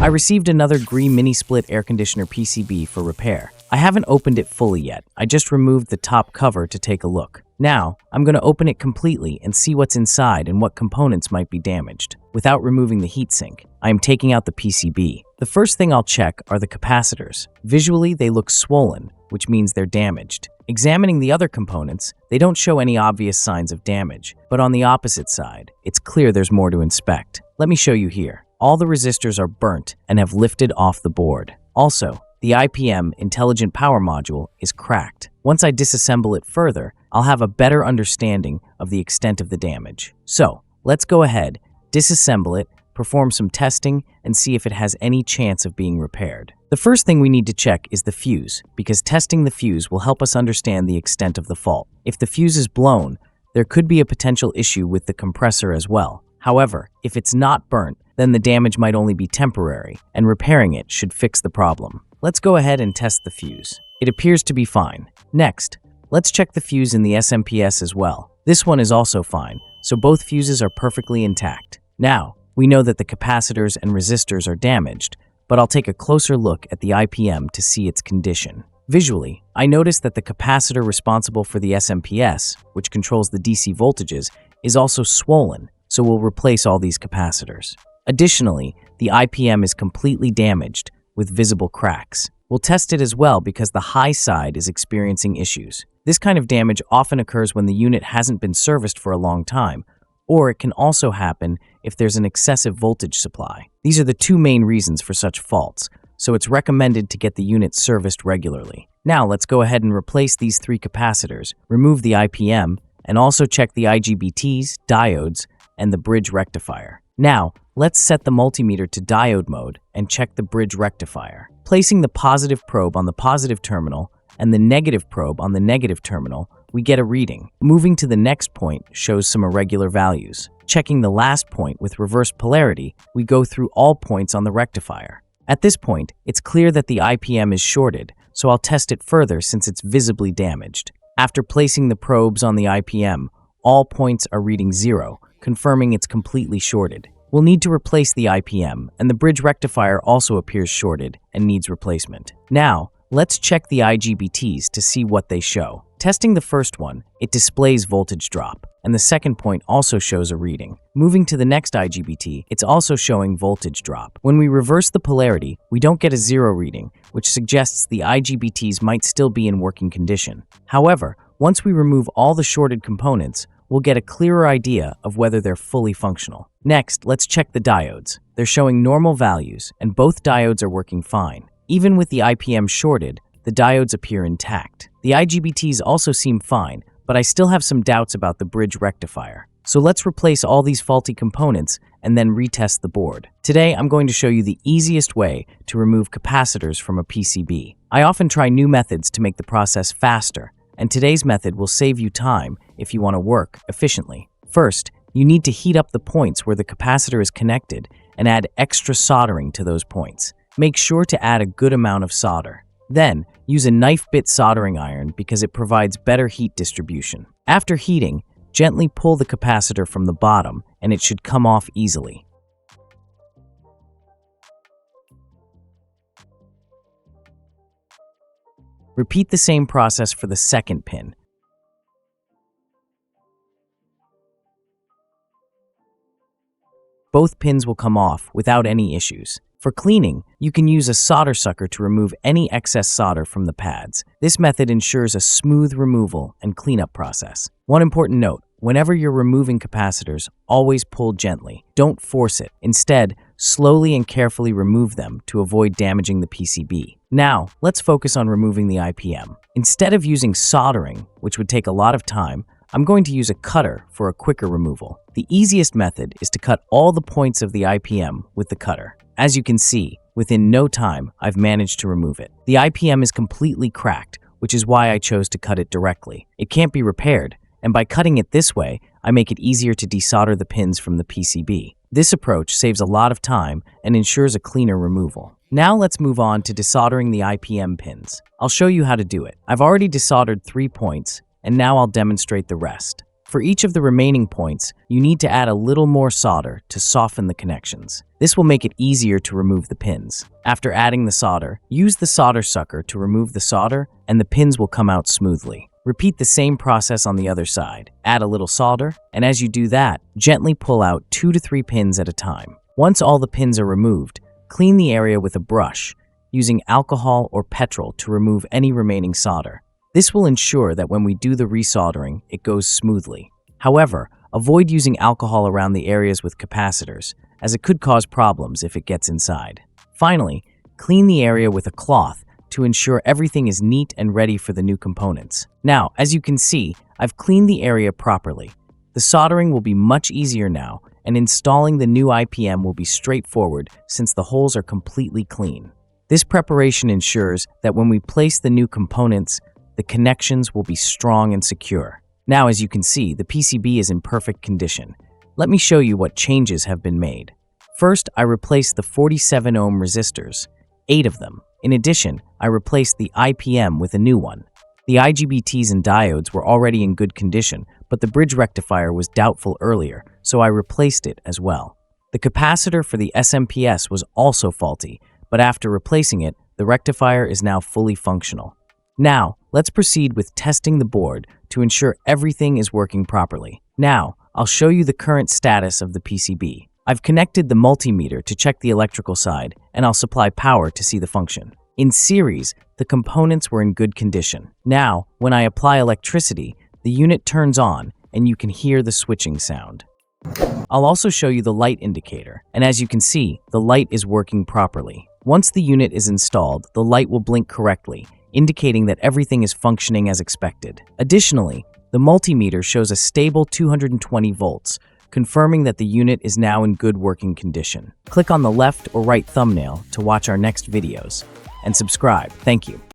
I received another Gree mini-split air conditioner PCB for repair. I haven't opened it fully yet. I just removed the top cover to take a look. Now, I'm going to open it completely and see what's inside and what components might be damaged. Without removing the heatsink, I am taking out the PCB. The first thing I'll check are the capacitors. Visually, they look swollen, which means they're damaged. Examining the other components, they don't show any obvious signs of damage, but on the opposite side, it's clear there's more to inspect. Let me show you here. All the resistors are burnt and have lifted off the board. Also, the IPM Intelligent Power Module is cracked. Once I disassemble it further, I'll have a better understanding of the extent of the damage. So, let's go ahead, disassemble it, perform some testing, and see if it has any chance of being repaired. The first thing we need to check is the fuse, because testing the fuse will help us understand the extent of the fault. If the fuse is blown, there could be a potential issue with the compressor as well. However, if it's not burnt, then the damage might only be temporary, and repairing it should fix the problem. Let's go ahead and test the fuse. It appears to be fine. Next, let's check the fuse in the SMPS as well. This one is also fine, so both fuses are perfectly intact. Now, we know that the capacitors and resistors are damaged, but I'll take a closer look at the IPM to see its condition. Visually, I notice that the capacitor responsible for the SMPS, which controls the DC voltages, is also swollen, so we'll replace all these capacitors. Additionally, the IPM is completely damaged, with visible cracks. We'll test it as well because the high side is experiencing issues. This kind of damage often occurs when the unit hasn't been serviced for a long time, or it can also happen if there's an excessive voltage supply. These are the two main reasons for such faults, so it's recommended to get the unit serviced regularly. Now let's go ahead and replace these three capacitors, remove the IPM, and also check the IGBTs, diodes, and the bridge rectifier. Now, let's set the multimeter to diode mode and check the bridge rectifier. Placing the positive probe on the positive terminal and the negative probe on the negative terminal, we get a reading. Moving to the next point shows some irregular values. Checking the last point with reverse polarity, we go through all points on the rectifier. At this point, it's clear that the IPM is shorted, so I'll test it further since it's visibly damaged. After placing the probes on the IPM, all points are reading 0, confirming it's completely shorted. We'll need to replace the IPM, and the bridge rectifier also appears shorted and needs replacement. Now, let's check the IGBTs to see what they show. Testing the first one, it displays voltage drop, and the second point also shows a reading. Moving to the next IGBT, it's also showing voltage drop. When we reverse the polarity, we don't get a 0 reading, which suggests the IGBTs might still be in working condition. However, once we remove all the shorted components, we'll get a clearer idea of whether they're fully functional. Next, let's check the diodes. They're showing normal values, and both diodes are working fine. Even with the IPM shorted, the diodes appear intact. The IGBTs also seem fine, but I still have some doubts about the bridge rectifier. So let's replace all these faulty components and then retest the board. Today, I'm going to show you the easiest way to remove capacitors from a PCB. I often try new methods to make the process faster, and today's method will save you time if you want to work efficiently. First, you need to heat up the points where the capacitor is connected and add extra soldering to those points. Make sure to add a good amount of solder. Then, use a knife bit soldering iron because it provides better heat distribution. After heating, gently pull the capacitor from the bottom and it should come off easily. Repeat the same process for the second pin. Both pins will come off without any issues. For cleaning, you can use a solder sucker to remove any excess solder from the pads. This method ensures a smooth removal and cleanup process. One important note, whenever you're removing capacitors, always pull gently. Don't force it. Instead, slowly and carefully remove them to avoid damaging the PCB. Now, let's focus on removing the IPM. Instead of using soldering, which would take a lot of time, I'm going to use a cutter for a quicker removal. The easiest method is to cut all the points of the IPM with the cutter. As you can see, within no time, I've managed to remove it. The IPM is completely cracked, which is why I chose to cut it directly. It can't be repaired, and by cutting it this way, I make it easier to desolder the pins from the PCB. This approach saves a lot of time and ensures a cleaner removal. Now let's move on to desoldering the IPM pins. I'll show you how to do it. I've already desoldered 3 points, and now I'll demonstrate the rest. For each of the remaining points, you need to add a little more solder to soften the connections. This will make it easier to remove the pins. After adding the solder, use the solder sucker to remove the solder and the pins will come out smoothly. Repeat the same process on the other side. Add a little solder, and as you do that, gently pull out 2 to 3 pins at a time. Once all the pins are removed, clean the area with a brush, using alcohol or petrol to remove any remaining solder. This will ensure that when we do the resoldering, it goes smoothly. However, avoid using alcohol around the areas with capacitors, as it could cause problems if it gets inside. Finally, clean the area with a cloth to ensure everything is neat and ready for the new components. Now, as you can see, I've cleaned the area properly. The soldering will be much easier now, and installing the new IPM will be straightforward since the holes are completely clean. This preparation ensures that when we place the new components, the connections will be strong and secure. Now, as you can see, the PCB is in perfect condition. Let me show you what changes have been made. First, I replaced the 47 ohm resistors, 8 of them. In addition, I replaced the IPM with a new one. The IGBTs and diodes were already in good condition, but the bridge rectifier was doubtful earlier, so I replaced it as well. The capacitor for the SMPS was also faulty, but after replacing it, the rectifier is now fully functional. Now, let's proceed with testing the board to ensure everything is working properly. Now, I'll show you the current status of the PCB. I've connected the multimeter to check the electrical side, and I'll supply power to see the function. In series, the components were in good condition. Now, when I apply electricity, the unit turns on, and you can hear the switching sound. I'll also show you the light indicator, and as you can see, the light is working properly. Once the unit is installed, the light will blink correctly, indicating that everything is functioning as expected. Additionally, the multimeter shows a stable 220 volts, confirming that the unit is now in good working condition. Click on the left or right thumbnail to watch our next videos, and subscribe. Thank you.